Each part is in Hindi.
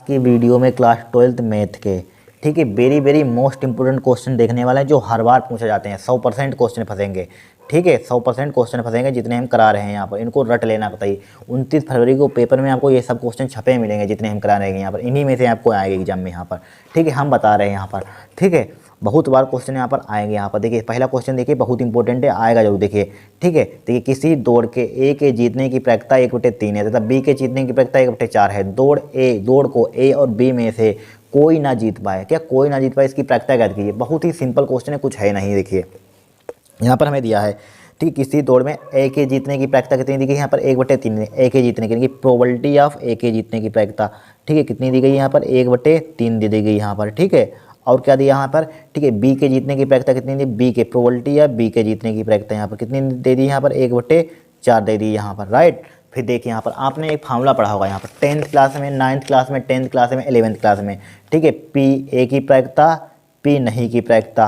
की वीडियो में क्लास 12th मैथ के ठीक है very very most important question देखने वाले हैं जो हर बार पूछे जाते हैं। 100% क्वेश्चन फंसेंगे। ठीक है 100% क्वेश्चन फंसेंगे जितने हम करा रहे हैं यहाँ पर, इनको रट लेना बताइए। 29 फरवरी को पेपर में आपको ये सब क्वेश्चन छपे मिलेंगे जितने हम करा रहे हैं यहाँ पर, इन्हीं में से आपको आएंगे एग्जाम में यहाँ पर। ठीक है हम बता रहे हैं यहाँ पर। ठीक है बहुत बार क्वेश्चन यहाँ पर आएंगे। यहाँ पर देखिए पहला क्वेश्चन देखिए बहुत इंपॉर्टेंट है, आएगा जरूर। देखिए ठीक है देखिए किसी दौड़ के ए के जीतने की प्रायिकता 1/3 है तथा बी के जीतने की प्रायिकता 1/4 है। दौड़ को ए और बी में से कोई ना जीत पाए। क्या कोई ना जीत पाए, इसकी प्रायिकता ज्ञात कीजिए। बहुत ही सिंपल क्वेश्चन है, कुछ है नहीं। देखिए यहाँ पर हमें दिया है ठीक किसी दौड़ में ए के जीतने की प्रायिकता कितनी दी गई यहाँ पर 1/3 ए के जीतने की, प्रोबेबिलिटी ऑफ ए के जीतने की प्रायिकता ठीक है कितनी दी गई यहाँ पर 1/3 दी गई यहाँ पर। ठीक है और क्या दिया यहाँ पर ठीक है बी के जीतने की प्रायिकता कितनी दी, बी के प्रोबेबिलिटी या बी के जीतने की प्रायिकता यहाँ पर कितनी दे दी यहाँ पर 1/4 दे दी यहाँ पर। राइट फिर देखिए यहाँ पर आपने एक फार्मूला पढ़ा होगा यहाँ पर 10th क्लास में, 9th क्लास में, 10th क्लास में, 11th क्लास में। ठीक है पी ए की प्रायिकता पी नहीं की प्रायिकता,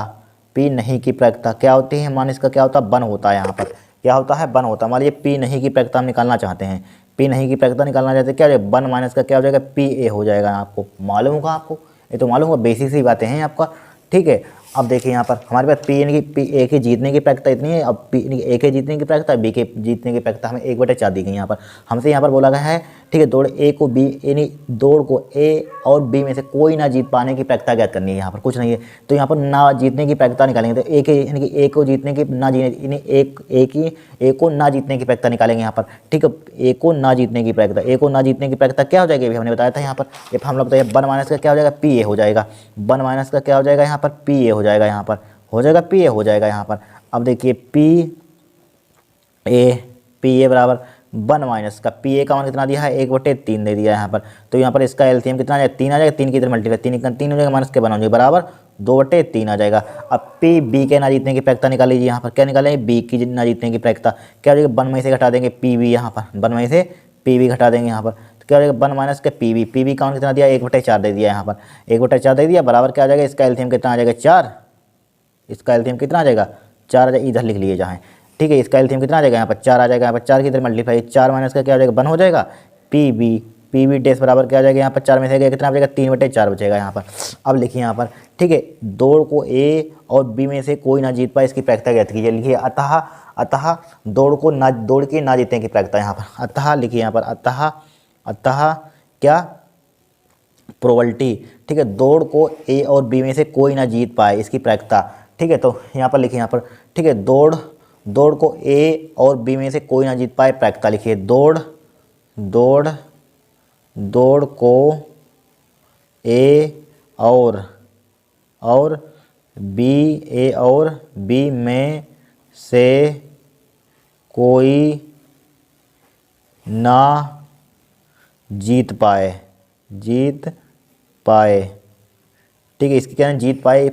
पी नहीं की प्रायिकता क्या होती है मान इसका क्या होता है 1 होता है। यहाँ पर क्या होता है 1 होता है। मान लीजिए पी नहीं की प्रायिकता हम निकालना चाहते हैं, पी नहीं की प्रायिकता निकालना चाहते हैं, क्या हो जाएगा 1 माइनस का क्या हो जाएगा पी ए हो जाएगा। आपको मालूम होगा, आपको ये तो मालूम होगा, बेसिक सी बातें हैं आपका। ठीक है अब देखिए यहाँ पर हमारे पास पी ए के जीतने की प्रायिकता इतनी है, अब पी ए के जीतने की प्रायिकता बी के जीतने की प्रायिकता हमें 1/4 दी गई यहाँ पर। हमसे यहाँ पर बोला गया है ठीक है दौड़ ए को बी यानी दौड़ को ए और बी में से कोई ना जीत पाने की प्रायिकता ज्ञात करनी है। यहाँ पर कुछ नहीं है तो यहाँ पर ना जीतने की प्रायिकता निकालेंगे तो ए के यानी कि ए को जीतने की ना जीतने ए को ना जीतने की प्रायिकता निकालेंगे यहाँ पर। ठीक है ए को ना जीतने की प्रायिकता, ए को ना जीतने की प्रायिकता क्या हो जाएगी अभी हमने बताया था यहाँ पर। ये फार्मूला बताइए 1 माइनस का क्या हो जाएगा पी ए हो जाएगा, 1 माइनस का क्या हो जाएगा यहाँ पर पी ए हो जाएगा, यहाँ पर हो जाएगा पी ए हो जाएगा यहाँ पर। अब देखिए पी ए बराबर 1 माइनस का पी ए का मान कितना दिया है 1/3 दे दिया है यहाँ पर। तो यहाँ पर इसका एलसीएम कितना आ जाएगा 3 आ जाएगा, 3 की तरह मल्टीप्लाई 3 हो जाएगा माइनस के 1 हो जाएगा बराबर 2/3 आ जाएगा। अब पी बी के ना जीतने की प्रायिकता निकाल लीजिए। यहाँ पर क्या निकालेंगे बी की ना जीतने की प्रायिकता क्या हो जाएगा 1 में से घटा देंगे पी बी, यहाँ पर 1 में से पी बी घटा देंगे यहाँ पर तो क्या हो जाएगा 1 माइनस के पी बी का मान कितना दिया 1/4 दे दिया यहाँ पर, 1/4 दे दिया बराबर क्या आ जाएगा इसका एलसीएम कितना आ जाएगा 4, इसका एलसीएम कितना आ जाएगा 4 आ जाएगा, इधर लिख लिए जहाँ। ठीक है इसका एलसीएम कितना आ जाएगा यहाँ पर 4 आ जाएगा, यहाँ पर 4 की तरह मल्टीप्लाई 4 माइनस का क्या हो जाएगा 1 हो जाएगा पी बी डैश बराबर क्या आ जाएगा यहाँ पर 4 में से कितना बचेगा 3/4 बचेगा यहाँ पर। अब लिखिए यहाँ पर ठीक है दौड़ को ए और बी में से कोई ना जीत पाए इसकी प्रायिकता ज्ञात कीजिए। लिखिए अतः दौड़ के ना जीतने की प्रायिकता यहाँ पर, अतः लिखिए यहाँ पर अतः क्या प्रोबेबिलिटी ठीक है दौड़ को ए और बी में से कोई ना जीत पाए इसकी प्रायिकता। ठीक है तो यहाँ पर लिखिए यहाँ पर ठीक है दौड़ को ए और बी में से कोई ना जीत पाए प्रायिकता लिखिए दौड़ को ए और बी में से कोई ना जीत पाए ठीक है इसकी क्या है जीत पाए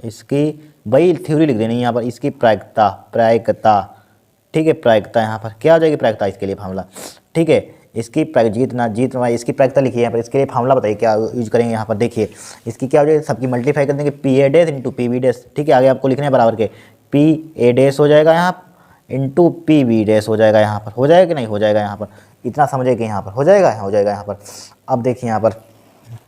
इसकी वही थ्योरी लिख देनी यहाँ पर, इसकी प्रायिकता ठीक है प्रायिकता यहाँ पर क्या हो जाएगी प्रायिकता इसके लिए फार्मूला। ठीक है इसकी जीत पाए इसकी प्रायिकता लिखिए यहाँ पर, इसके लिए फार्मूला बताइए क्या यूज करेंगे यहाँ पर। देखिए इसकी क्या हो जाएगी सबकी मल्टीप्लाई कर देंगे P A dash into P B dash. ठीक है आगे आपको लिखने बराबर के पी ए डैश हो जाएगा यहाँ इंटू पी बी डैश हो जाएगा यहाँ पर, हो जाएगा कि नहीं हो जाएगा यहाँ पर, इतना समझे कि यहाँ पर हो जाएगा यहाँ पर। अब देखिए यहाँ पर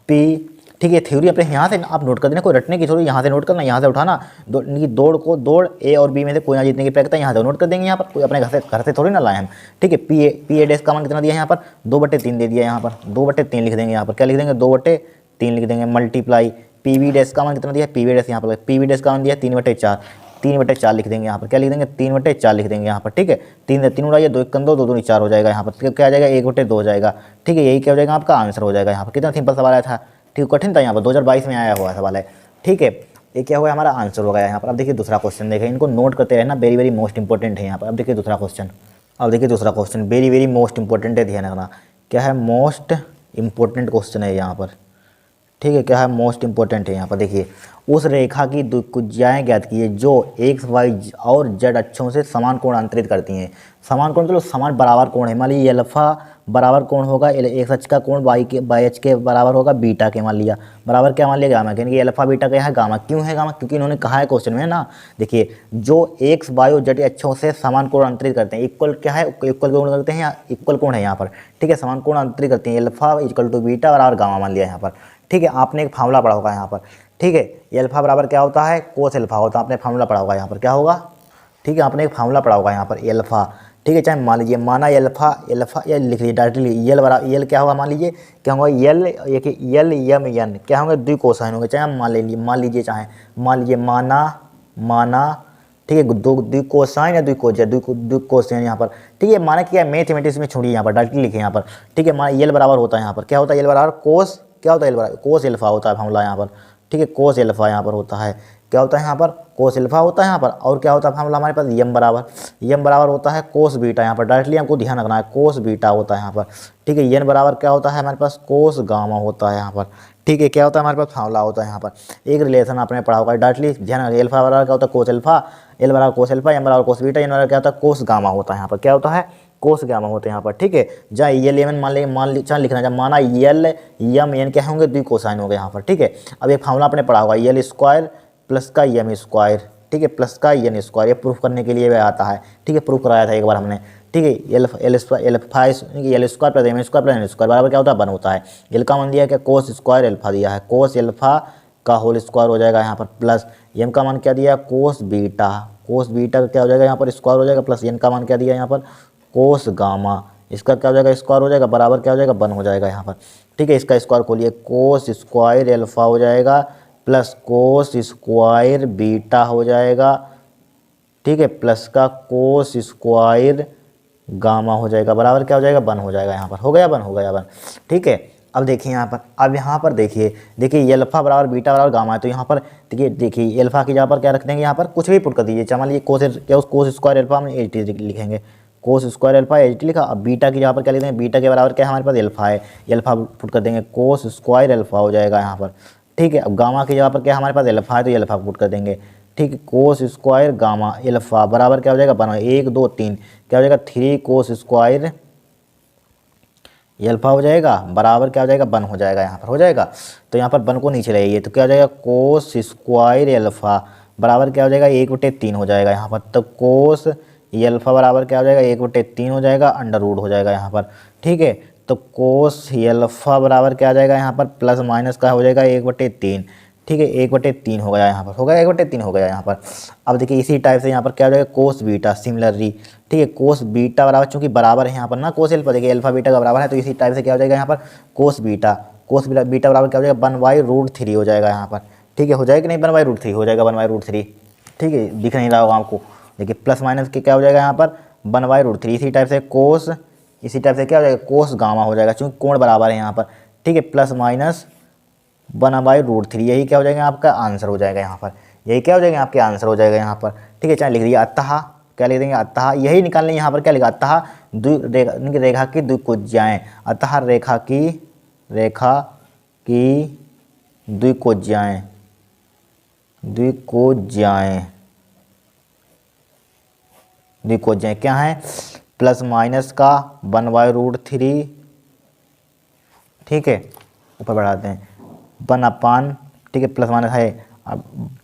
पी ठीक है थ्योरी अपने यहाँ से आप नोट कर देना, कोई रटने की थ्योरी यहाँ से नोट करना, यहाँ से उठाना दौड़ ए और बी में से कोई ना जीतने की प्रायिकता यहाँ से नोट कर देंगे यहाँ पर, कोई अपने घर से थोड़ी ना लाए हम। ठीक है पी ए डैश का मान कितना दिया यहाँ पर 2/3 दे दिया यहाँ पर, 2/3 लिख देंगे यहाँ पर, क्या लिख देंगे 2/3 लिख देंगे मल्टीप्लाई पी बी डैश का मान कितना दिया पी बी डैश यहाँ पर, पी बी डैश का मान दिया 3/4 लिख देंगे यहाँ पर, क्या लिख देंगे 3/4 लिख देंगे यहाँ पर। ठीक है 3 उड़ाइए 2 1 2 2 4 हो जाएगा यहाँ पर, क्या आ जाएगा 1/2 हो जाएगा। ठीक है यही क्या हो जाएगा आपका आंसर हो जाएगा यहाँ पर। कितना सिंपल सवाल आया था, ठीक कठिन था यहाँ पर 2022 में आया हुआ सवाल है। ठीक है ये क्या हुआ हमारा आंसर हो गया यहाँ पर। अब देखिए दूसरा क्वेश्चन देखें, इनको नोट करते रहना, वेरी वेरी मोस्ट इंपॉर्टेंट है यहाँ पर। अब देखिए दूसरा question very very most important है, ध्यान रखना क्या है मोस्ट इंपॉर्टेंट क्वेश्चन है यहाँ पर। ठीक है, क्या है मोस्ट इंपॉर्टेंट है यहाँ पर। देखिए उस रेखा की त्रिज्याएं ज्ञात कीजिए जो एक्स वाई और जेड अक्षों से समान कोण अंतरित करती हैं। समान कोण चलो समान बराबर कोण है, मान लीजिए अल्फा बराबर कोण होगा एक्स अक्ष का कोण वाई अक्ष के बराबर होगा बीटा के, मान लिया बराबर क्या मान लिया गामा के, यानी कि अल्फा बीटा क्या है गामा। क्यों है गामा? क्योंकि इन्होंने कहा है क्वेश्चन में ना, देखिए जो एक्स वाई और जेड अक्षों से समान कोण अंतरित करते हैं, इक्वल क्या है, इक्वल कोण करते हैं, या इक्वल कोण है यहाँ पर, ठीक है, समान कोण अंतरित करते हैं, अल्फा इक्वल टू बीटा और गामा मान लिया यहाँ पर, ठीक है। आपने एक फार्मूला पढ़ा होगा यहाँ पर, ठीक है, ये अल्फा बराबर क्या होता है कोस अल्फा होता है, आपने फार्मूला पढ़ा होगा यहाँ पर क्या होगा, ठीक है, आपने एक फार्मूला पढ़ा होगा यहाँ पर अल्फा, ठीक है। चाहे मान लीजिए माना अल्फा अल्फा ये लिख लीजिए डायरेक्टली, यल बराबर यल क्या होगा, मान लीजिए क्या होगा यल यल यम यन क्या होंगे द्विकोसाइन होंगे, चाहे हम मान लीजिए चाहे मान लीजिए माना ठीक है, दो द्विकोसाइन या द्विकोसाइन यहाँ पर, ठीक है। माना क्या मैथमेटिक्स में छोड़िए यहाँ पर डायरेक्टली लिखे यहाँ पर, ठीक है। माना यल बराबर होता है यहाँ पर क्या होता है, यल बराबर कोस क्या होता है, यल बराबर कोस अल्फा होता है फार्मूला यहाँ पर, ठीक है, कोस अल्फा यहाँ पर होता है, क्या होता है यहाँ पर कोस अल्फा होता है यहाँ पर। और क्या होता है फार्मूला हमारे पास यम बराबर होता है कोस बीटा, यहाँ पर डायरेक्टली हमको ध्यान रखना है कोस बीटा होता है यहाँ पर, ठीक है। यन बराबर क्या होता है हमारे पास कोस गामा होता है यहाँ पर, ठीक है। क्या होता है हमारे पास फार्मूला होता है यहाँ पर, एक रिलेशन आपने पढ़ा होगा डायरेक्टली ध्यान रखिए, अल्फा बराबर क्या होता है कोस अल्फा, एल बराबर कोस अल्फा, एम बराबर कोस बीटा, एन बराबर क्या होता है कोस गामा होता है यहाँ पर, क्या होता है कोस गामा होते हैं यहाँ पर, ठीक है। जहाँ यल एम मान लीजिए लिखना जब माना यल यम एन क्या होंगे द्विकोसाइन होंगे यहाँ पर, ठीक है। अब एक फार्मूला आपने पढ़ा होगा यल स्क्वायर प्लस का यम स्क्वायर, ठीक है, प्लस का एन स्क्वायर, ये प्रूफ करने के लिए आता है, ठीक है, प्रूफ कराया था एक बार हमने, ठीक है। L square plus M square plus N square बराबर क्या होता है 1 होता है। एल का मान दिया क्या कोस स्क्वायर अल्फा दिया है, कोस अल्फा का होल स्क्वायर हो जाएगा यहाँ पर, प्लस एम का मान क्या दिया कोस बीटा का क्या हो जाएगा यहाँ पर स्क्वायर हो जाएगा, प्लस एन का मान क्या दिया यहाँ पर कोस गामा, इसका क्या हो जाएगा स्क्वायर हो जाएगा, बराबर क्या हो जाएगा 1 हो जाएगा यहाँ पर, ठीक है। इसका स्क्वायर खोलिए कोस स्क्वायर अल्फा हो जाएगा प्लस कोस स्क्वायर बीटा हो जाएगा, ठीक है, प्लस का कोस स्क्वायर गामा हो जाएगा, बराबर क्या हो जाएगा 1 हो जाएगा यहाँ पर, हो गया 1 हो गया 1, ठीक है। अब देखिए यहाँ पर, अब यहाँ पर देखिए अल्फा बराबर बीटा बराबर गामा है, तो यहाँ पर देखिए अल्फा की जगह पर क्या रख देंगे, यहाँ पर कुछ भी पुट कर दीजिए, मान लीजिए कोस स्क्वायर अल्फा हम 80 लिखेंगे, कोस स्क्वायर अल्फा 80 लिखा। अब बीटा की जगह पर क्या लिख देंगे, बीटा के बराबर क्या है हमारे पास अल्फा है, अल्फा पुट कर देंगे कोस स्क्वायर अल्फा हो जाएगा यहाँ पर, ठीक है। अब गामा की जगह पर क्या हमारे पास अल्फा है, तो अल्फा पुट कर देंगे, ठीक है, कोस स्क्वायर गामा अल्फा बराबर क्या हो जाएगा 1 1 2 3 क्या हो जाएगा 3 कोस स्क्वायर अल्फा हो जाएगा, बराबर क्या हो जाएगा 1 हो जाएगा यहाँ पर, हो जाएगा। तो यहाँ पर 1 को नीचे लाइए तो क्या हो जाएगा कोस स्क्वायर अल्फा बराबर क्या हो जाएगा 1/3 हो जाएगा यहाँ पर, तो कोस अल्फा बराबर क्या हो जाएगा 1/3 हो जाएगा, अंडर रूट हो जाएगा यहाँ पर, ठीक है। तो कोस अल्फा बराबर क्या आ जाएगा यहाँ पर प्लस माइनस का हो जाएगा 1/3, ठीक है, 1/3 हो गया यहाँ पर, हो गया 1/3 हो गया यहाँ पर। अब देखिए इसी टाइप से यहाँ पर क्या हो जाएगा कोस बीटा सिमिलरली, ठीक है, कोस बीटा बराबर चूंकि बराबर है यहाँ पर ना कोस अल्फा, देखिए अल्फा बीटा का बराबर है, तो इसी टाइप से क्या हो जाएगा यहाँ पर कोस बीटा बराबर क्या हो जाएगा 1/√3 हो जाएगा यहाँ पर, ठीक है, हो जाएगा कि नहीं 1/√3 हो जाएगा 1/√3, ठीक है, दिख नहीं रहा होगा आपको, देखिए प्लस माइनस के क्या हो जाएगा यहाँ पर 1/√3, इसी टाइप से क्या हो जाएगा कोस गामा हो जाएगा चूँकि कोण बराबर है यहाँ पर, ठीक है, प्लस माइनस 1/√3, यही क्या हो जाएगा आपका आंसर हो जाएगा यहाँ पर, यही क्या हो जाएगा आपके आंसर हो जाएगा यहाँ पर, ठीक है। चाहे लिख दिया अतः क्या लिख देंगे अतः, यही निकालने यहाँ पर क्या लिखा अतः रेखा की द्विकोज्याएं, अतः रेखा की द्विकोज्याएं क्या है प्लस माइनस का 1/√3, ठीक है, ऊपर बढ़ाते हैं 1/, ठीक है, प्लस माइनस है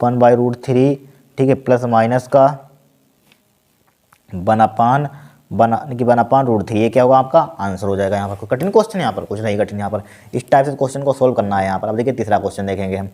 1/√3, ठीक है, प्लस माइनस का 1/√3, ये क्या होगा आपका आंसर हो जाएगा यहाँ पर। कोई कठिन क्वेश्चन है यहाँ पर, कुछ नहीं कठिन यहाँ पर, इस टाइप से क्वेश्चन को सोल्व करना है यहाँ पर। अब देखिए तीसरा क्वेश्चन देखेंगे हम,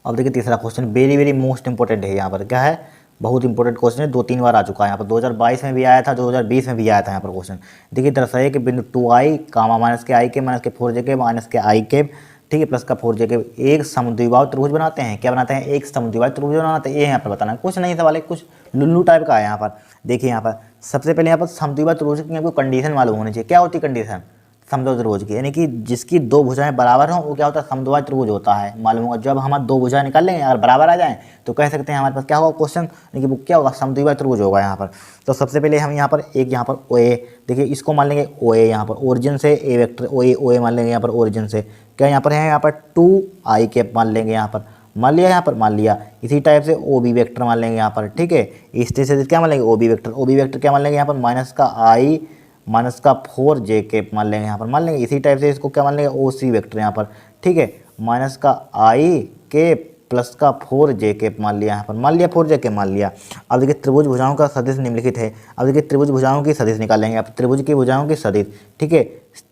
अब देखिए तीसरा question very very most important है यहाँ पर, क्या है बहुत इंपॉर्टेंट क्वेश्चन है, 2-3 बार आ चुका है यहाँ पर, 2022 में भी आया था, 2020 में भी आया था यहाँ पर क्वेश्चन। देखिए दर्शाइए कि बिंदु 2i कामा माइनस के आई के माइनस के 4j के माइनस के आई के, ठीक है, प्लस का 4j के एक समद्विबाहु त्रिभुज बनाते हैं, क्या बनाते हैं एक समद्विबाहु त्रिभुज बनाते हैं, ये यहाँ पर बताना है, कुछ नहीं सवाल है, कुछ लुल्लू टाइप का है यहाँ पर। देखिए यहाँ पर सबसे पहले यहाँ पर समद्विबाहु त्रिभुज की आपको कंडीशन मालूम होनी चाहिए, क्या होती है कंडीशन, समद्विबाहु त्रिभुज की, यानी कि जिसकी दो भुजाएं बराबर हों वो क्या होता है, समद्विबाहु त्रिभुज होता है। मालूम होगा जब हम दो भुजाएं निकाल लेंगे अगर बराबर आ जाएं तो कह सकते हैं हमारे पास क्या होगा क्वेश्चन, यानी कि वो क्या होगा, समद्विबाहु त्रिभुज होगा यहाँ पर। तो सबसे पहले हम यहाँ पर एक यहाँ पर ओ ए, देखिए इसको मान लेंगे ओ ए, यहाँ पर ओरिजिन से ए वेक्टर ओ ए मान लेंगे यहाँ पर ओरिजिन से, क्या यहाँ पर है, यहाँ पर 2i कैप मान लेंगे यहाँ पर, मान लिया यहाँ पर, मान लिया। इसी टाइप से ओ बी वेक्टर मान लेंगे यहाँ पर, ठीक है। इस तरह से क्या मान लेंगे, ओ बी वेक्टर क्या मान लेंगे यहाँ पर, -4j कैप मान लेंगे यहाँ पर, मान लेंगे। इसी टाइप से इसको क्या मान लेंगे, ओ सी वेक्टर यहाँ पर, ठीक है, -i कैप प्लस का 4j कैप मान लिया यहाँ पर, मान लिया 4j कैप मान लिया। अब देखिए त्रिभुज भुजाओं का सदिश निम्नलिखित है। अब देखिए त्रिभुज भुजाओं की सदिश निकालेंगे, अब त्रिभुज की भुजाओं की सदिश, ठीक है,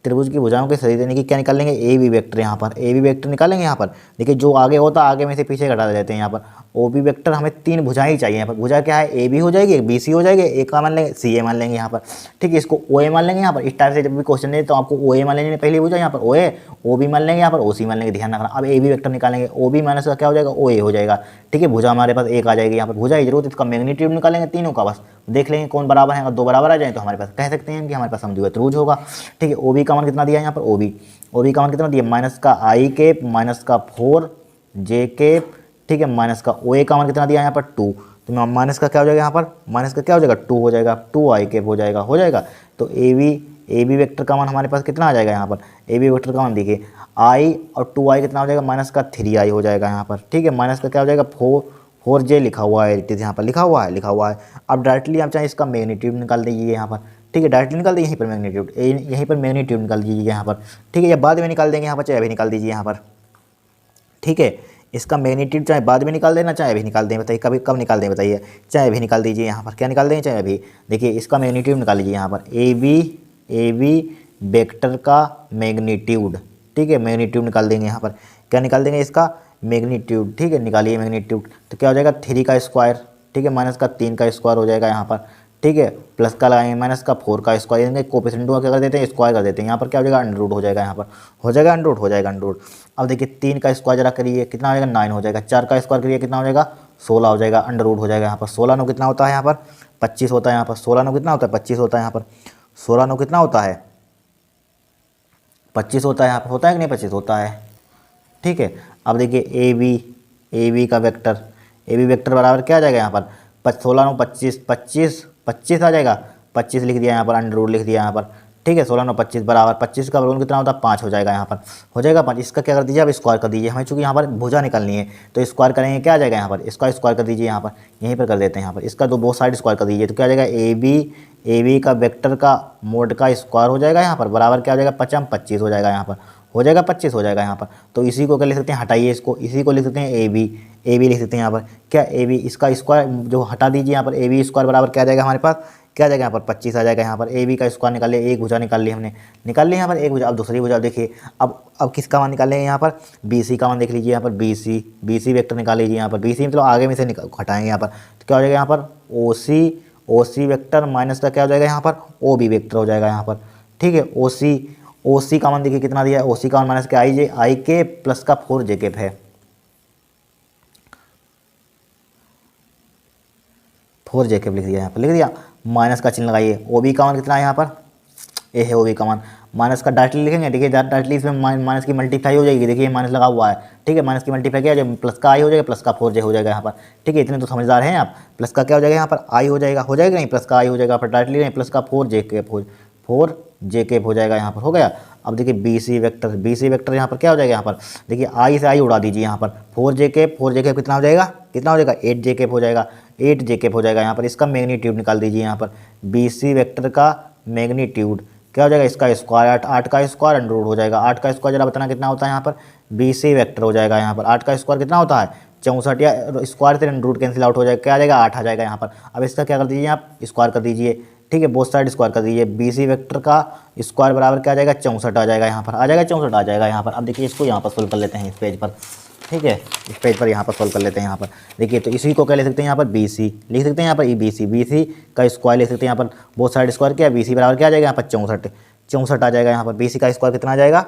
त्रिभुज की भुजाओं के सदिश यानी कि क्या निकाल लेंगे, ए बी वेक्टर यहाँ पर, ए बी वेक्टर निकालेंगे यहाँ पर। देखिए जो आगे होता आगे में से पीछे घटा देते हैं यहाँ पर। ओ बी वेक्टर हमें तीन भुजाएं ही चाहिए यहाँ पर, भुजा क्या है, ए बी हो जाएगी, बी सी हो जाएगी, ए का मान लेंगे, सी ए मान लेंगे यहाँ पर, ठीक है। इसको ओ ए मान लेंगे यहाँ पर। इस टाइप से जब भी क्वेश्चन दे तो आपको ओ ए मान लेंगे पहली भुजा यहाँ पर, ओ ए, ओ बी मान लेंगे यहाँ पर, ओ सी मान लेंगे, ध्यान रखना। अब ए बी वेक्टर निकालेंगे, ओ बी माइनस का क्या हो जाएगा, ओ ए हो जाएगा, ठीक है। भुजा हमारे पास एक आ जाएगी यहाँ पर, भुजा की जरूरत, इसका मैग्नीट्यूड निकालेंगे तीनों का, बस देख लेंगे कौन बराबर है। अगर दो बराबर आ जाए तो हमारे पास कह सकते हैं कि हमारे पास समद्विबाहु त्रिभुज होगा, ठीक है। ओ बी का मान कितना दिया है यहाँ पर, ओ बी का मान कितना दिया, -i कैप -4j कैप, ठीक है, माइनस का ओ ए का मान कितना दिया यहाँ पर 2, तो माइनस का क्या हो जाएगा यहाँ पर, माइनस का क्या हो जाएगा 2 हो जाएगा, 2i कैप हो जाएगा। तो ए बी वेक्टर का मान हमारे पास कितना आ जाएगा यहाँ पर, ए बी वेक्टर का मान देखिए i और 2i कितना हो जाएगा, -3i हो जाएगा यहाँ पर, ठीक है। माइनस का क्या हो जाएगा 4j लिखा हुआ है, यहाँ पर लिखा हुआ है। अब डायरेक्टली आप चाहे इसका मैग्नीट्यूड निकाल दीजिए यहाँ पर, ठीक है, डायरेक्टली निकाल दीजिए यहीं पर मैग्नीट्यूड निकाल दीजिए यहाँ पर, ठीक है, या बाद में निकाल देंगे यहाँ पर, चाहे अभी निकाल दीजिए यहाँ पर, ठीक है। इसका मैग्नीट्यूड चाहे बाद में निकाल देना, चाहे अभी निकाल दें, बताइए कब निकाल दें, बताइए, चाहे अभी निकाल दीजिए यहाँ पर, क्या निकाल दें, चाहे अभी। देखिए इसका मैग्नीट्यूड निकाल लीजिए यहाँ पर, ए बी वेक्टर का मैग्नीट्यूड, ठीक है, मैग्नीट्यूड निकाल देंगे यहाँ पर, क्या निकाल देंगे इसका मैग्नीट्यूड, ठीक है, निकालिए मैग्नीट्यूड। तो क्या हो जाएगा 3 का स्क्वायर, ठीक है, माइनस का 3 का स्क्वायर हो जाएगा यहाँ पर, ठीक है, प्लस का लगाएंगे माइनस का 4 का स्क्वायर, यानी कोएफिशिएंट को क्या कर देते हैं, स्क्वायर कर देते हैं। यहाँ पर क्या हो जाएगा, अंडर रूट हो जाएगा, यहाँ पर हो जाएगा अंडर रूट। अब देखिए 3 का स्क्वायर जरा करिए, कितना हो जाएगा 9 हो जाएगा, 4 का स्क्वायर करिए कितना हो जाएगा 16 हो जाएगा, अंडर रूट हो जाएगा यहाँ पर। 16 नो कितना होता है यहाँ पर 25 होता है, यहाँ पर 16 नो कितना होता है 25 होता है, यहाँ पर 16 नो कितना होता है 25 होता है, यहाँ पर होता है कि नहीं 25 होता है, ठीक है। अब देखिए ए बी का वेक्टर, ए बी वेक्टर बराबर क्या आ जाएगा यहाँ पर 16 नो 25 आ जाएगा, 25 लिख दिया यहाँ पर, अंडर रूट लिख दिया यहाँ पर, ठीक है। 16 नो 25 बराबर 25 का वर्गमूल कितना होता है 5 हो जाएगा, यहाँ पर हो जाएगा 5। इसका क्या कर दीजिए, अब स्क्वायर कर दीजिए, हमें चूँकि यहाँ पर भुजा निकालनी है तो स्क्वायर करेंगे, क्या आ जाएगा यहाँ पर, इसका स्क्वायर कर दीजिए, यहाँ पर यहीं पर कर देते हैं, यहाँ पर इसका दो साइड स्क्वायर कर दीजिए, तो क्या आ जाएगा ए बी का वेक्टर का मोड का स्क्वायर हो जाएगा यहाँ पर, बराबर क्या हो जाएगा 25 हो जाएगा, यहाँ पर हो जाएगा 25 हो जाएगा यहाँ पर। तो इसी को क्या लिख सकते हैं, हटाइए इसको, इसी को लिख सकते हैं ए बी लिख सकते हैं यहाँ पर, क्या ए बी, इसका स्क्वायर जो हटा दीजिए यहाँ पर, ए बी स्क्वायर बराबर क्या आ जाएगा हमारे पास, क्या आ जाएगा यहाँ पर 25 आ जाएगा। यहाँ पर ए बी का स्क्वायर निकाल लिया, एक भुजा निकाल ली हमने, निकाल लिया यहाँ पर एक भुजा। अब दूसरी भुजा देखिए, अब किसका मान निकाल लेंगे यहाँ पर, बी सी का मान देख लीजिए यहाँ पर, बी सी वेक्टर निकाल लीजिए यहाँ पर, बी सी मतलब आगे में से हटाएंगे यहाँ पर, तो क्या हो जाएगा यहाँ पर ओ सी वेक्टर माइनस का क्या हो जाएगा यहाँ पर ओ बी वेक्टर हो जाएगा यहाँ पर, ठीक है। ओ सी का मान देखिए कितना दिया है, ओ सी का मान माइनस के आई के प्लस का 4j कैप है, 4j कैप लिख दिया यहाँ पर, लिख दिया, माइनस का चिन्ह लगाइए। ओ बी का मान कितना है यहाँ पर, ए है ओ बी का मान, माइनस का डायरेक्टली लिखेंगे, देखिए डायरेक्टली इसमें माइनस की मल्टीप्लाई हो जाएगी, देखिए माइनस लगा हुआ है, ठीक है, माइनस की मल्टीप्लाई क्या हो जाएगा, प्लस का आई हो जाएगा, प्लस का 4j हो जाएगा यहाँ पर, ठीक है। इतने तो समझदार हैं आप। प्लस का क्या हो जाएगा यहाँ पर आई हो जाएगा नहीं, प्लस का आई हो जाएगा पर डायरेक्टली नहीं, प्लस का 4j कैप हो जाएगा यहाँ पर, हो गया। अब देखिए बी सी वेक्टर यहाँ पर क्या हो जाएगा, यहाँ पर देखिए आई से आई उड़ा दीजिए, यहाँ पर 4j कैप कितना हो जाएगा 8j कैप हो जाएगा, 8j कैप हो जाएगा यहाँ पर। इसका मैग्नीट्यूड निकाल दीजिए यहाँ पर, बी सी वेक्टर का मैग्नीट्यूड क्या हो जाएगा, इसका स्क्वायर 8 का स्क्वायर अंडर रूट हो जाएगा, 8 का स्क्वायर जरा बताना कितना होता है यहाँ पर, बी सी वेक्टर हो जाएगा यहाँ पर, 8 का स्क्वायर कितना होता है 64, या स्क्वायर से अंडर रूट कैंसिल आउट हो जाएगा, क्या आ जाएगा 8 आ जाएगा यहाँ पर। अब इसका क्या कर दीजिए आप, स्क्वायर कर दीजिए, ठीक है, बोथ साइड स्क्वायर कर दीजिए। बी सी वेक्टर का स्क्वायर बराबर क्या आ जाएगा 64 आ जाएगा यहाँ पर, आ जाएगा 64 आ जाएगा यहाँ पर। अब देखिए इसको यहाँ पर सोल्व कर लेते हैं इस पेज पर, ठीक है, इस पेज पर यहाँ पर सोल्व कर लेते हैं यहाँ पर। देखिए तो इसी को क्या ले सकते हैं यहाँ पर बी सी लिख सकते हैं यहाँ पर, बी सी का स्क्वायर ले सकते हैं यहाँ पर, बोथ साइड स्क्वायर क्या, बी सी बराबर क्या आ जाएगा यहाँ पर 64 आ जाएगा यहाँ पर। बी सी का स्क्वायर कितना आ जाएगा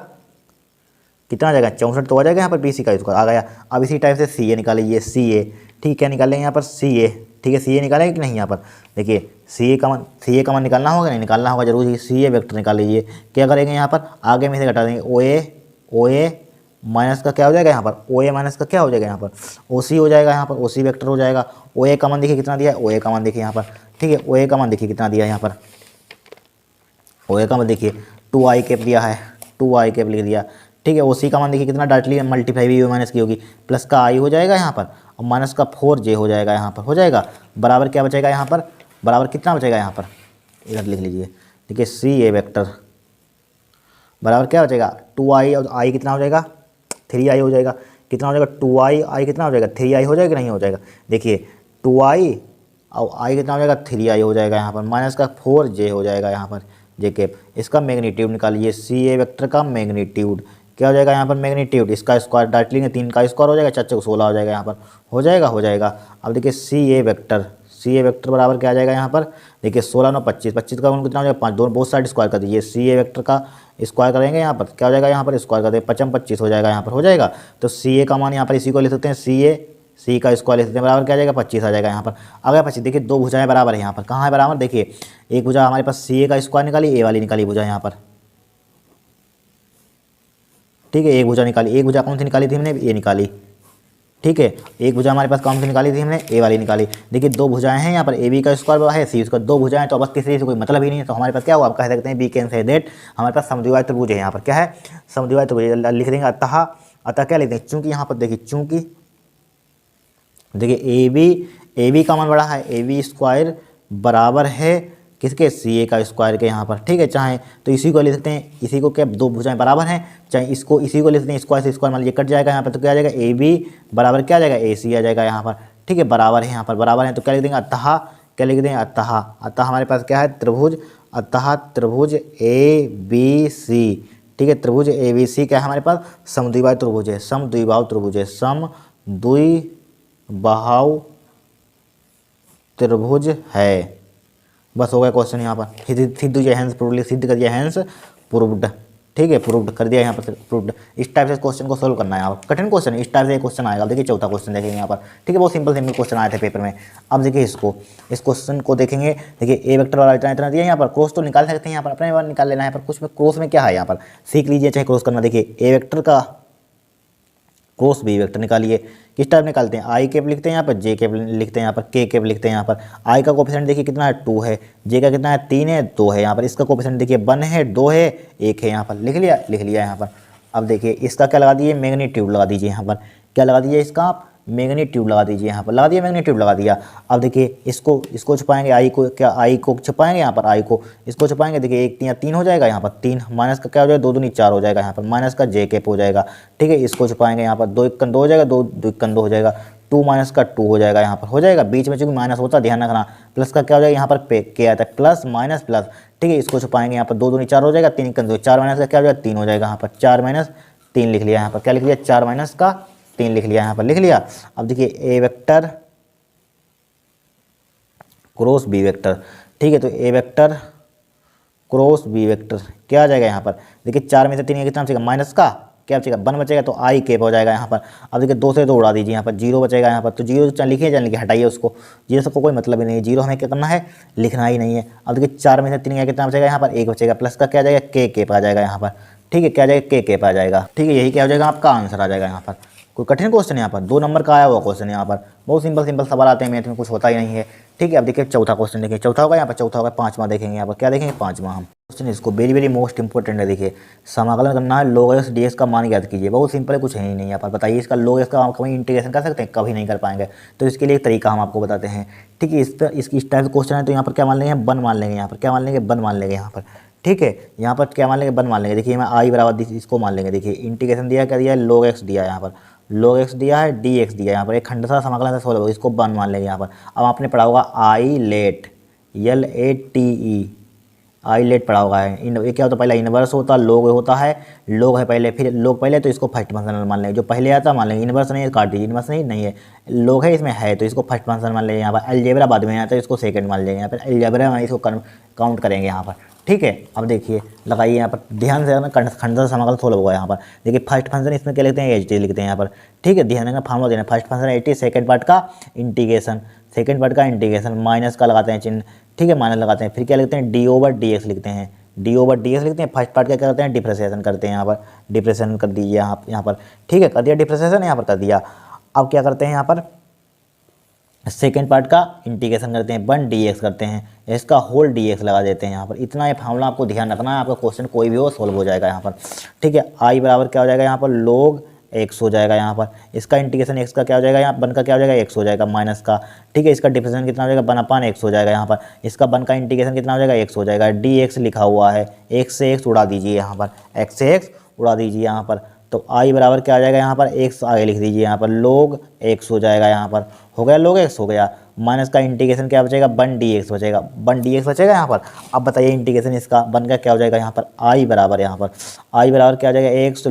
64 तो आ जाएगा यहाँ पर, बी सी का स्क्वायर आ गया। अब इसी टाइप से सी ए निकाल लीजिए, ठीक है, क्या निकालेंगे यहाँ पर सी ए, ठीक है सी ए निकालेंगे कि नहीं यहाँ पर देखिए सी ए कमन निकालना होगा नहीं, निकालना होगा जरूर ही, सी ए वेक्टर निकाल लीजिए। क्या करेंगे यहाँ पर आगे में से घटा देंगे ओ ए माइनस का क्या हो जाएगा यहाँ पर ओ ए माइनस का क्या हो जाएगा यहाँ पर ओ सी हो जाएगा, यहाँ पर ओ सी वेक्टर हो जाएगा। ओ ए कमन देखिए कितना दिया है, ओ ए कमन देखिए यहाँ पर, ठीक है ओ ए कमन देखिए कितना दिया है यहाँ पर, ओ ए कमन देखिए 2i कैप दिया है, 2i कैप लिख दिया, ठीक है। ओ सी कमन देखिए कितना डायरेक्टली मल्टीप्लाई भी माइनस की होगी, प्लस का आई हो जाएगा यहाँ पर और माइनस का 4j हो जाएगा यहाँ पर, हो जाएगा बराबर क्या बचेगा यहाँ पर, बराबर कितना बचेगा यहाँ पर इधर लिख लीजिए, देखिए सी ए वेक्टर बराबर क्या बचेगा 2i और i कितना हो जाएगा 3i हो जाएगा, कितना हो जाएगा 2i i कितना हो जाएगा 3i हो जाएगा नहीं हो जाएगा, देखिए 2i और i कितना हो जाएगा 3i हो जाएगा यहाँ पर, माइनस का 4j हो जाएगा यहाँ पर जे कैप। इसका मैग्नीट्यूड निकालिए, सी ए वेक्टर का मैग्नीट्यूड क्या हो जाएगा यहाँ पर मैग्नीट्यूड, इसका स्क्वायर डायरेक्टली लेंगे 3 का स्क्वायर हो जाएगा, 4 को 16 हो जाएगा यहाँ पर, हो जाएगा। अब देखिए सी ए वेक्टर बराबर क्या आ जाएगा यहाँ पर, देखिए 16 9 25, 25 का कितना हो जाएगा 5, दोनों बहुत साइड स्क्वायर कर दीजिए, सी ए वेक्टर का स्क्वायर करेंगे यहाँ पर क्या हो जाएगा यहाँ पर स्क्वायर कर देंगे 5 25 हो जाएगा यहाँ पर, हो जाएगा। तो सी ए का मान यहाँ पर इसी को ले सकते हैं, सी का स्क्वायर ले सकते हैं, बराबर क्या आ जाएगा 25 आ जाएगा यहाँ पर। अगर 25 देखिए दो भुजाएं बराबर है यहाँ पर, कहाँ है बराबर देखिए, एक भुजा हमारे पास सी ए का स्क्वायर निकाली, ए वाली निकाली भुजा यहाँ पर, ठीक है एक भुजा निकाली, एक भुजा कौन सी निकाली थी हमने ए निकाली, ठीक है एक भुजा हमारे पास कौन सी निकाली थी हमने ए वाली निकाली। देखिए दो भुजाएं हैं यहाँ पर, ए बी का स्क्वायर है सी उसका, दो भुजाएं तो बस तीसरी से कोई मतलब ही नहीं है, तो हमारे पास क्या हुआ आप कह सकते हैं बी कैन से दैट हमारे पास समद्विबाहु त्रिभुज है यहाँ पर, क्या है समद्विबाहु त्रिभुज लिख देंगे। अतः क्या लिखते हैं, चूंकि यहाँ पर देखिए चूंकि देखिए ए बी का मान बड़ा है, ए बी स्क्वायर बराबर है किसके सी ए का स्क्वायर के यहाँ पर, ठीक है। चाहे तो इसी को लिख सकते हैं, इसी को क्या दो भुजाएं बराबर हैं, चाहे इसको इसी को लिख सकते हैं, स्क्वायर से स्क्वायर मान लीजिए कट जाएगा यहाँ पर, तो क्या आ जाएगा ए बी बराबर क्या आ जाएगा ए सी आ जाएगा यहाँ पर, ठीक है बराबर है यहाँ पर बराबर है, तो क्या लिख देंगे अतः, क्या लिख देंगे अतः हमारे पास क्या है त्रिभुज, अतः त्रिभुज ए बी सी, ठीक है त्रिभुज ए बी सी क्या है हमारे पास समद्विबाहु त्रिभुज है, समद्विबाहु त्रिभुज है, समद्विबाहु त्रिभुज है। बस हो गया क्वेश्चन यहाँ पर, सिद्ध हैंस प्रूवली सिद्ध कर दिया हैंस प्रूव्ड, ठीक है प्रूव्ड कर दिया यहाँ पर प्रूव्ड। इस टाइप से क्वेश्चन को सोल्व करना है यहाँ पर, कठिन क्वेश्चन इस टाइप से क्वेश्चन आएगा। देखिए चौथा क्वेश्चन देखेंगे यहाँ पर, ठीक है बहुत सिंपल क्वेश्चन आए थे पेपर में। अब देखिए इसको इस क्वेश्चन को देखेंगे, देखिए ए वेक्टर वाला इतना इतना दिया यहाँ पर, क्रॉस तो निकाल सकते हैं यहाँ पर, अपने बार निकाल लेना है पर कुछ में क्रॉस में क्या है यहाँ पर सीख लीजिए, चाहे क्रॉस करना। देखिए ए वेक्टर का क्रॉस बी वेक्टर निकालिए, किस टाइप निकालते हैं आई कैप लिखते हैं यहाँ पर, जे कैप लिखते हैं यहाँ पर, के कैप लिखते हैं यहाँ पर। आई का कोफिशिएंट देखिए कितना है 2 है, जे का कितना है 3 है 2 है यहाँ पर, इसका कोफिशिएंट देखिए 1 है 2 है 1 है यहाँ पर, लिख लिया यहाँ पर। अब देखिए इसका क्या लगा दीजिए मैग्नीट्यूड लगा दीजिए यहाँ पर, क्या लगा दीजिए इसका आप मैग्नीट्यूड लगा दीजिए यहाँ पर, लगा दिया मैग्नीट्यूड लगा दिया। अब देखिए इसको छुपाएंगे आई को, क्या आई को छुपाएंगे यहाँ पर, आई को इसको छुपाएंगे, देखिए 1 या 3 हो जाएगा यहाँ पर, 3 माइनस का क्या हो जाएगा 2 दूनी 4 हो जाएगा यहाँ पर, माइनस का जे कैप हो जाएगा, ठीक है इसको छुपाएंगे यहाँ पर 2 1 2 हो जाएगा, 2 2 1 2 हो जाएगा, 2 माइनस का 2 हो जाएगा यहाँ पर, हो जाएगा बीच में चूंकि माइनस होता है ध्यान रखना, प्लस का क्या हो जाएगा यहाँ पर के आता है प्लस माइनस प्लस, ठीक है इसको छुपाएंगे यहाँ पर 2 दूनी 4 हो जाएगा, 3 1 2 4 माइनस का क्या हो जाएगा 3 हो जाएगा यहाँ पर, 4 माइनस 3 लिख लिया यहाँ पर, क्या लिख लिया 4 माइनस का 3 लिख लिया यहाँ पर, लिख लिया। अब देखिए ए वेक्टर क्रॉस बी वेक्टर, ठीक है तो ए वेक्टर क्रॉस बी वेक्टर क्या आ जाएगा यहाँ पर, देखिए 4 में से 3 कितना बचेगा माइनस का क्या बचेगा 1 बचेगा, तो आई कैप हो जाएगा यहाँ पर। अब देखिए 2 से 2 उड़ा दीजिए यहाँ पर, 0 बचेगा यहाँ पर, तो 0 लिखिए जान लिखिए हटाइए उसको, 0 सबको कोई मतलब ही नहीं है, 0 हमें क्या करना है लिखना ही नहीं है। अब देखिए 4 में से 3 कितना बचेगा यहाँ पर 1 बचेगा, प्लस का क्या आ जाएगा के कैप आ जाएगा यहाँ पर, ठीक है क्या आ जाएगा के कैप आ जाएगा, ठीक है यही क्या हो जाएगा आपका आंसर आ जाएगा यहाँ पर। कोई कठिन क्वेश्चन यहाँ पर 2 नंबर का आया हुआ क्वेश्चन यहाँ पर, बहुत सिंपल सवाल आते हैं मैथ में, कुछ होता ही नहीं है, ठीक है। अब देखिए चौथा क्वेश्चन देखिए, चौथा होगा यहाँ पर, चौथा होगा 5वां देखेंगे यहाँ पर, क्या देखेंगे 5वां हम क्वेश्चन, इसको वेरी मोस्ट इंपॉर्टेंट है। देखिए समाकलन करना है log x ds का मान ज्ञात कीजिए, बहुत सिंपल है कुछ है ही नहीं यहाँ पर। बताइए इसका log x का हम कभी इंटीग्रेशन कर सकते हैं, कभी नहीं कर पाएंगे, तो इसके लिए एक तरीका हम आपको बताते हैं, ठीक है। इस टाइप से क्वेश्चन है तो यहाँ पर क्या मान लेंगे 1 मान लेंगे यहाँ पर, क्या मान लेंगे 1 मान लेंगे यहाँ पर, ठीक है यहाँ पर क्या मान लेंगे 1 मान लेंगे। देखिए मैं आई बराबर इसको मान लेंगे, देखिए इंटीग्रेशन दिया क्या दिया है log x दिया है यहाँ पर, log x दिया है dx दिया है यहाँ पर, एक खंडसा समाकलन से सोल्व होगा, इसको 1 मान लेंगे यहाँ पर। अब आपने पढ़ा होगा I let LATE I let पढ़ा होगा है। ये क्या होता है, पहला इनवर्स होता है, लोग होता है, लोग है पहले, फिर लोग पहले तो इसको फर्स्ट पर्सन मान लेंगे, जो पहले आता मान लेंगे, इनवर्स नहीं है काट दीजिए, इनवर्स नहीं है, लोग है इसमें है तो इसको फर्स्ट पर्सन मान लेंगे। यहाँ पर अलजेब्रा बाद में आता है, इसको सेकंड मान लेंगे, यहाँ पर अलजेब्रा में इसको काउंट करेंगे यहाँ पर। ठीक है, अब देखिए लगाइए यहाँ पर ध्यान से, खंडन समाकल सोल्व होगा यहाँ पर। देखिए फर्स्ट फंक्शन इसमें क्या लिखते हैं, एच टी लिखते हैं यहाँ पर। ठीक है, ध्यान देना फार्मूला देना, first function H T, second part का इंटीग्रेशन, सेकंड पार्ट का इंटीग्रेशन, माइनस का लगाते हैं चिन्ह। ठीक है, माइनस लगाते हैं, फिर क्या लिखते हैं, डी ओवर डी एक्स लिखते हैं, डी ओवर डी एक्स लिखते हैं। फर्स्ट पार्ट का क्या करते हैं, डिफ्रेंशिएशन करते हैं यहाँ पर, डिफ्रेंशिएशन कर दीजिए यहाँ पर। ठीक है, कर दिया डिफ्रेंशिएशन यहाँ पर कर दिया। अब क्या करते हैं यहाँ पर, सेकेंड पार्ट का इंटीग्रेशन करते हैं, 1 डी एक्स करते हैं, इसका होल डी एक्स लगा देते हैं यहाँ पर। इतना ये फार्मूला आपको ध्यान रखना है, आपका क्वेश्चन कोई भी हो सोल्व हो जाएगा यहाँ पर। ठीक है, आई बराबर क्या हो जाएगा यहाँ पर, लोग एक्स हो जाएगा यहाँ पर, इसका इंटीग्रेशन एक्स का क्या हो जाएगा, यहाँ वन का क्या हो जाएगा, एक्स हो जाएगा माइनस का। ठीक है, इसका डिफरेंशिएशन कितना हो जाएगा, 1/, एक्स हो जाएगा यहाँ पर, इसका वन का इंटीग्रेशन कितना हो जाएगा, एक्स हो जाएगा। डी एक्स लिखा हुआ है, एक्स से एक्स उड़ा दीजिए यहाँ पर, एक्स से एक्स उड़ा दीजिए यहाँ पर, तो आई बराबर क्या आ जाएगा यहाँ पर, एक्स आगे लिख दीजिए यहाँ पर, लोग एक्स हो जाएगा यहाँ पर, हो गया लोग एक्स हो गया, माइनस का इंटीग्रेशन क्या बचेगा, 1 डी एक्स बचेगा, 1 डी एक्स बचेगा यहाँ पर। अब बताइए इंटीग्रेशन इसका 1 का क्या हो जाएगा यहाँ पर, आई बराबर यहाँ पर, आई बराबर क्या हो जाएगा, एक्स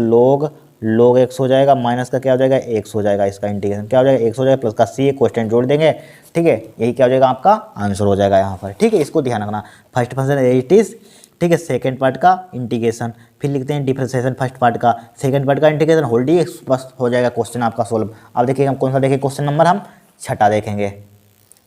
लोग एक्स हो जाएगा, माइनस का क्या हो जाएगा, एक्स हो जाएगा, इसका इंटीग्रेशन क्या हो जाएगा, एक्स हो जाएगा, प्लस का सी क्वेश्चन जोड़ देंगे। ठीक है, यही क्या हो जाएगा आपका आंसर हो जाएगा यहाँ पर। ठीक है, इसको ध्यान रखना, फर्स्ट फंक्शन एट इज, ठीक है, सेकंड पार्ट का इंटीग्रेशन, फिर लिखते हैं डिफरेंशिएशन फर्स्ट पार्ट का, सेकंड पार्ट का इंटीग्रेशन, होल डी एक्स, बस हो जाएगा क्वेश्चन आपका सोल्व। अब देखिए हम कौन सा देखें क्वेश्चन नंबर, हम छठा देखेंगे।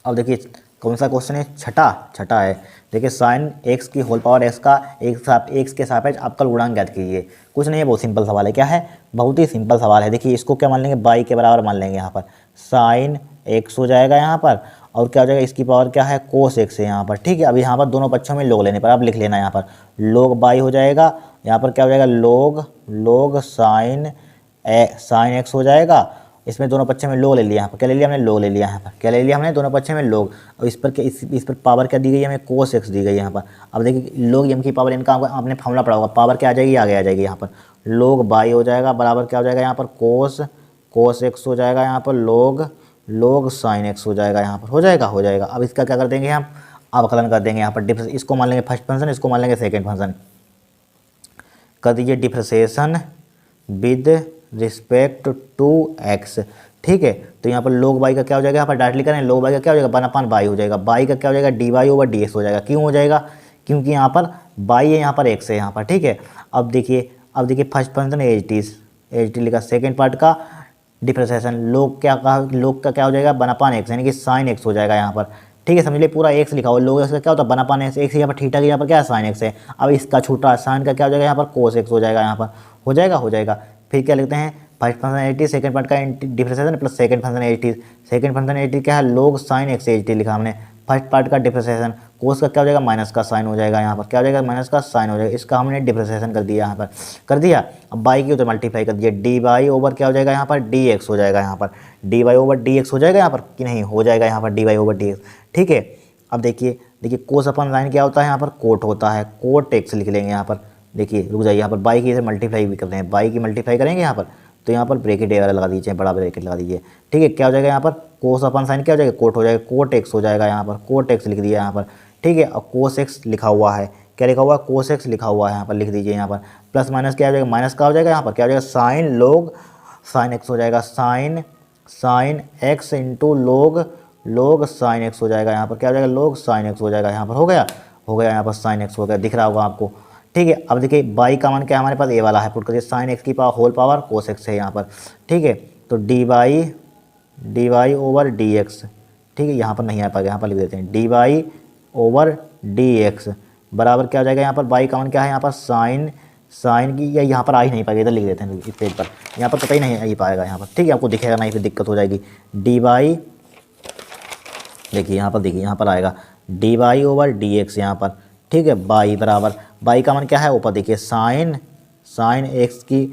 अब देखिए कौन सा क्वेश्चन है, छठा है। देखिए साइन एक्स की होल पावर एक्स का एक्स के सापेक्ष अवकल गुणांक ज्ञात कीजिए। कुछ नहीं है, बहुत सिंपल सवाल है। क्या है, बहुत ही सिंपल सवाल है। देखिए इसको क्या मान लेंगे, बाई के बराबर मान लेंगे यहाँ पर, साइन एक्स हो जाएगा यहाँ पर, और क्या हो जाएगा, इसकी पावर क्या है, कोस एक्स है यहाँ पर। ठीक है, अब यहाँ पर दोनों पक्षों में लोग लेने पर अब लिख लेना यहाँ पर, लोग बाई हो जाएगा, यहाँ पर क्या हो जाएगा, लोग साइन एक्स हो जाएगा। इसमें दोनों पक्षों में लोग ले लिया, यहाँ पर क्या ले लिया हमने, लोग ले लिया यहाँ पर, क्या ले लिया हमने, दोनों पक्षों में लोग। और इस पर क्या, इस पर पावर क्या दी गई है हमें, कोस एक्स दी गई है यहाँ पर। अब देखिए लोग एम की पावर, इनका आपने फॉर्मूला पढ़ा होगा, पावर क्या आ जाएगी, आगे आ जाएगी यहाँ पर, लोग बाई हो जाएगा बराबर क्या हो जाएगा यहाँ पर, कोस एक्स हो जाएगा यहाँ पर, लोग साइन एक्स हो जाएगा यहाँ पर, हो जाएगा। अब इसका क्या कर देंगे हम, अवकलन कर देंगे यहाँ पर, डिफरेंस इसको मान लेंगे फर्स्ट फंक्शन, इसको मान लेंगे सेकेंड फंक्शन, कर दीजिए differentiation with respect to x. ठीक है, तो यहाँ पर लोग बाई का क्या हो जाएगा, यहाँ पर डायरेक्टली करें, लोग बाई का क्या हो जाएगा, 1/, बाई हो जाएगा, बाई का क्या हो जाएगा, d y over d x हो जाएगा। क्यों हो जाएगा, क्योंकि यहाँ पर बाई है, यहाँ पर एक्स है यहाँ पर। ठीक है, अब देखिए फर्स्ट फंक्शन एच टी लिखा, सेकेंड पार्ट का डिफरेंशिएशन, लोग का क्या हो जाएगा, 1/, एक्स, यानी कि साइन एक्स हो जाएगा यहाँ पर। ठीक है, समझ लीजिए पूरा एक्स लिखा हुआ, लोग इसका क्या होता है, 1/, एक्स यहाँ पर, थीटा की यहाँ पर क्या है, साइन एक्स है। अब इसका छूटा साइन का क्या हो जाएगा यहाँ पर, कोस एक्स हो जाएगा यहाँ पर, हो जाएगा। फिर क्या लिखते हैं, first function H T, second part का differentiation plus second function H T, second function H T क्या है, लोग साइन एक्स एच टी लिखा हमने, फर्स्ट पार्ट का डिफरेंशिएशन, कोस का क्या हो जाएगा, माइनस का साइन हो जाएगा यहाँ पर, क्या हो जाएगा, माइनस का साइन हो जाएगा, इसका हमने डिफरेंशिएशन कर दिया यहाँ पर, कर दिया। अब बाई की तो मल्टीप्लाई कर दिया, डी वाई ओवर क्या हो जाएगा यहाँ पर, डी एक्स हो जाएगा यहाँ पर, d y over d x हो जाएगा यहाँ पर कि नहीं, हो जाएगा यहाँ पर d y over d x. ठीक है, अब देखिए कोस अपन साइन क्या होता है यहाँ पर, कोट होता है, कोट एक्स लिख लेंगे यहाँ पर। देखिए रुक जाइए, यहाँ पर बाई की से मल्टीप्लाई भी कर रहे हैं, बाई की मल्टीप्लाई करेंगे यहाँ पर, तो यहाँ पर ब्रैकेट वगैरह लगा दीजिए, बड़ा ब्रैकेट लगा दीजिए। ठीक है, क्या हो जाएगा यहाँ पर, कोस अपन साइन क्या हो जाएगा, कोट हो जाएगा, कोट एक्स हो जाएगा यहाँ पर, कोट एक्स लिख दिया यहाँ पर। ठीक है, और कोस एक्स लिखा हुआ है, क्या लिखा हुआ है, कोस एक्स लिखा हुआ है यहाँ पर, लिख दीजिए यहाँ पर, प्लस माइनस क्या हो जाएगा, माइनस का हो जाएगा यहाँ पर, क्या हो जाएगा, साइन लोग साइन एक्स हो जाएगा, साइन एक्स इंटू लोग साइन एक्स हो जाएगा यहाँ पर, क्या हो जाएगा, लोग साइन एक्स हो जाएगा यहाँ पर, हो गया यहाँ पर, साइन एक्स हो गया, दिख रहा होगा आपको। ठीक है, अब देखिए बाई का मान क्या हमारे पास, ए वाला है, पुट करिए, साइन एक्स की power whole power cos x है यहाँ पर। ठीक है, तो d y over d x, ठीक है, यहाँ पर नहीं आ पाएगा, यहाँ पर लिख देते हैं, d y over d x बराबर क्या हो जाएगा यहाँ पर, बाई का मान क्या है यहाँ पर, साइन की, या यहाँ पर आ ही नहीं पाएगा, इधर लिख देते हैं इस पेज पर, यहाँ पर पता ही नहीं आ ही पाएगा यहाँ पर। ठीक है, आपको दिखेगा नहीं, फिर दिक्कत हो जाएगी। डी वाई, देखिए यहाँ पर आएगा d y over d x यहाँ पर। ठीक है, बाई बराबर, बाई का मान क्या है, ऊपर देखिए साइन एक्स की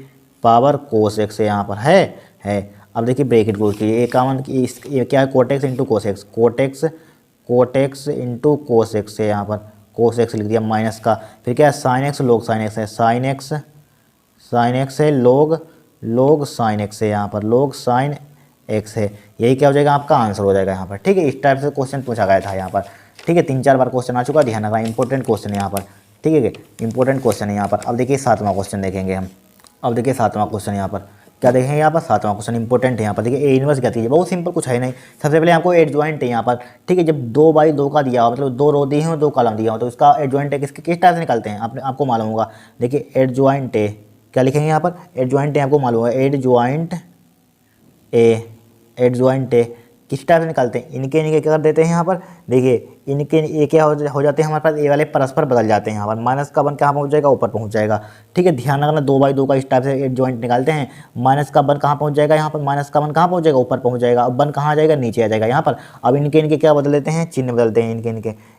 पावर कोस एक्स है यहाँ पर, है। अब देखिए ब्रैकेट क्लोज कीजिए, ए का मान ये क्या है, cot x into cos x, cot x into cos x है यहाँ पर, कोस एक्स लिख दिया माइनस का, फिर क्या है, साइन एक्स लोग साइन एक्स है, साइन एक्स है, लोग साइन एक्स है यहाँ पर, लोग साइन एक्स है, यही क्या हो जाएगा, आपका आंसर हो जाएगा यहाँ पर। ठीक है, इस टाइप से क्वेश्चन पूछा गया था यहाँ पर। ठीक है, 3-4 बार क्वेश्चन आ चुका है, ध्यान रखना, इंपॉर्टेंट क्वेश्चन है यहाँ पर। ठीक है, इंपॉर्टेंट क्वेश्चन है यहाँ पर। अब देखिए 7वां क्वेश्चन देखेंगे हम। अब देखिए 7वां क्वेश्चन यहाँ पर क्या देखेंगे, यहाँ पर 7वां क्वेश्चन इंपॉर्टेंट है यहाँ पर। देखिए ए इनवर्स क्या चीज़ है, बहुत सिंपल, कुछ है नहीं। सबसे पहले आपको एडजॉइंट है यहाँ पर, ठीक है। जब 2/2 का दिया हो, मतलब 2 रो दी हैं और 2 कॉलम दिया हो, तो इसका एडजॉइंट है किस टाइप से निकालते हैं आपको मालूम होगा। देखिए एडजॉइंट है, क्या लिखेंगे यहाँ पर, एडजॉइंट है, आपको मालूम होगा एडजॉइंट है किस टाइप से निकालते हैं, इनके क्या कर देते हैं यहाँ पर। देखिए इनके ये क्या हो जाते हैं हमारे पास, ए वाले परस्पर बदल जाते हैं यहाँ पर। माइनस का 1 कहाँ पहुँच जाएगा, ऊपर पहुँच जाएगा, ठीक है। ध्यान रखना 2/2 का इस टाइप से एडजॉइंट निकालते हैं। माइनस का 1 कहाँ पहुँच जाएगा, यहाँ पर माइनस का 1 कहाँ पहुँच जाएगा, ऊपर पहुँच जाएगा। अब 1 कहाँ आ जाएगा, नीचे आ जाएगा यहाँ पर। अब इनके क्या बदल देते हैं, चिन्ह बदलते हैं,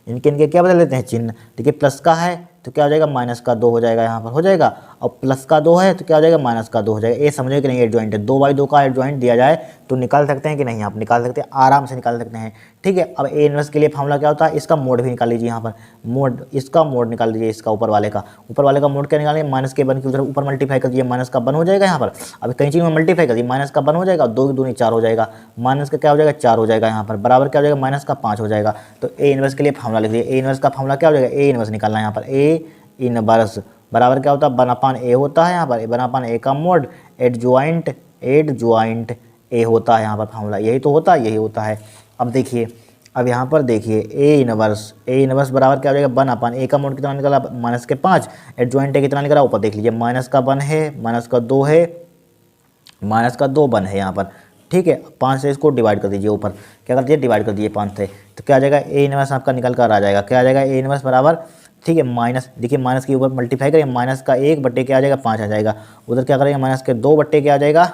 इनके क्या बदल देते हैं, चिन्ह। देखिए प्लस का है तो क्या हो जाएगा, माइनस का 2 हो जाएगा यहाँ पर, हो जाएगा। और प्लस का 2 है तो क्या हो जाएगा, माइनस का 2 हो जाएगा। ये समझे कि नहीं, एडजॉइंट है। 2/2 का एडजॉइंट दिया जाए तो निकाल सकते हैं कि नहीं, आप निकाल सकते हैं, आराम से निकाल सकते हैं, ठीक है। अब ए इनवर्स के लिए फॉर्मूला क्या होता है, इसका मोड भी निकाल लीजिए यहाँ पर, मोड, इसका मोड निकाल लीजिए, इसका ऊपर वाले का मोड क्या निकालेंगे, माइनस के 1 की तरफ ऊपर मल्टीप्लाई कर दीजिए, माइनस का 1 हो जाएगा यहाँ पर। अब कई चीज़ में मल्टीप्लाई कर दीजिए, माइनस का 1 हो जाएगा, 2 की 2 4 हो जाएगा, माइनस का क्या हो जाएगा, 4 हो जाएगा यहाँ पर, बराबर क्या हो जाएगा, माइनस का 5 हो जाएगा। तो ए इनवर्स के लिए फॉर्मूला लिख दिए। ए इनवर्स का फॉर्मूला क्या हो जाएगा, ए इनवर्स निकालना है यहाँ पर। ए इनवर्स बराबर क्या होता है, 1/a होता है यहाँ पर, 1/a का मोड एडजॉइंट ए होता है यहाँ पर फॉर्मूला, यही तो होता है, यही होता है। अब देखिए, अब यहाँ पर देखिए ए इनवर्स बराबर क्या हो जाएगा, 1/a का मोड कितना निकला, -5, एडजॉइंट ए कितना निकला, ऊपर देख लीजिए, माइनस का 1 है, माइनस का 2 है, माइनस का 2 1 है यहाँ पर, ठीक है। 5 से इसको डिवाइड कर दीजिए, ऊपर क्या कर दीजिए, डिवाइड कर दीजिए 5 से, तो क्या आ जाएगा, ए इनवर्स आपका निकल कर आ जाएगा। क्या आ जाएगा, ए इनवर्स बराबर, ठीक है, माइनस, देखिए माइनस के ऊपर मल्टीप्लाई करेंगे, माइनस का 1/, क्या आ जाएगा, 5 आ जाएगा। उधर क्या करेंगे, माइनस के 2/, क्या आ जाएगा,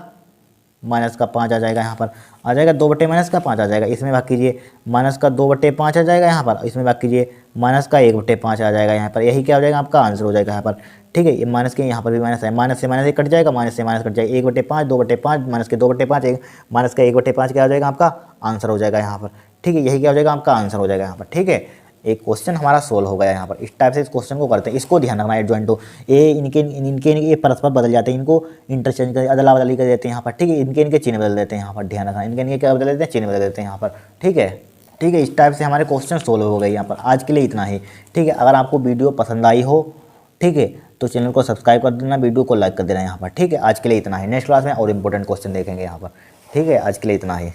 माइनस का 5 आ जाएगा यहाँ पर, आ जाएगा 2/, माइनस का 5 आ जाएगा। इसमें भाग कीजिए, माइनस का 2/5 आ जाएगा यहाँ पर, इसमें भाग कीजिए, माइनस का 1/5 आ जाएगा यहाँ पर। यही क्या हो जाएगा, आपका आंसर हो जाएगा यहाँ पर, ठीक है। ये माइनस के यहाँ पर भी माइनस है, माइनस से माइनस एक कट जाएगा, माइनस से माइनस कट जाएगा, 1/5, 2/5, माइनस के 2/5, माइनस का 1/5 क्या हो जाएगा, आपका आंसर हो जाएगा यहाँ पर, ठीक है। यही क्या हो जाएगा, आपका आंसर हो जाएगा यहाँ पर, ठीक है। एक क्वेश्चन हमारा सोल्व हो गया यहाँ पर। इस टाइप से इस क्वेश्चन को करते हैं, इसको ध्यान रखना है। एडजॉइंट ए इनके ये परस्पर बदल जाते हैं, इनको इंटरचेंज कर, अदला बदली कर देते हैं यहाँ पर, ठीक है। इनके चिन्ह बदल देते हैं यहाँ पर, ध्यान रखना, इनके क्या बदल देते हैं, चिन्ह बदल देते हैं यहाँ पर, ठीक है। ठीक है, इस टाइप से हमारे क्वेश्चन सोल्व हो गए यहाँ पर। आज के लिए इतना ही, ठीक है। अगर आपको वीडियो पसंद आई हो, ठीक है, तो चैनल को सब्सक्राइब कर देना, वीडियो को लाइक कर देना यहाँ पर, ठीक है। आज के लिए इतना ही, नेक्स्ट क्लास में और इंपॉर्टेंट क्वेश्चन देखेंगे यहाँ पर, ठीक है। आज के लिए इतना ही।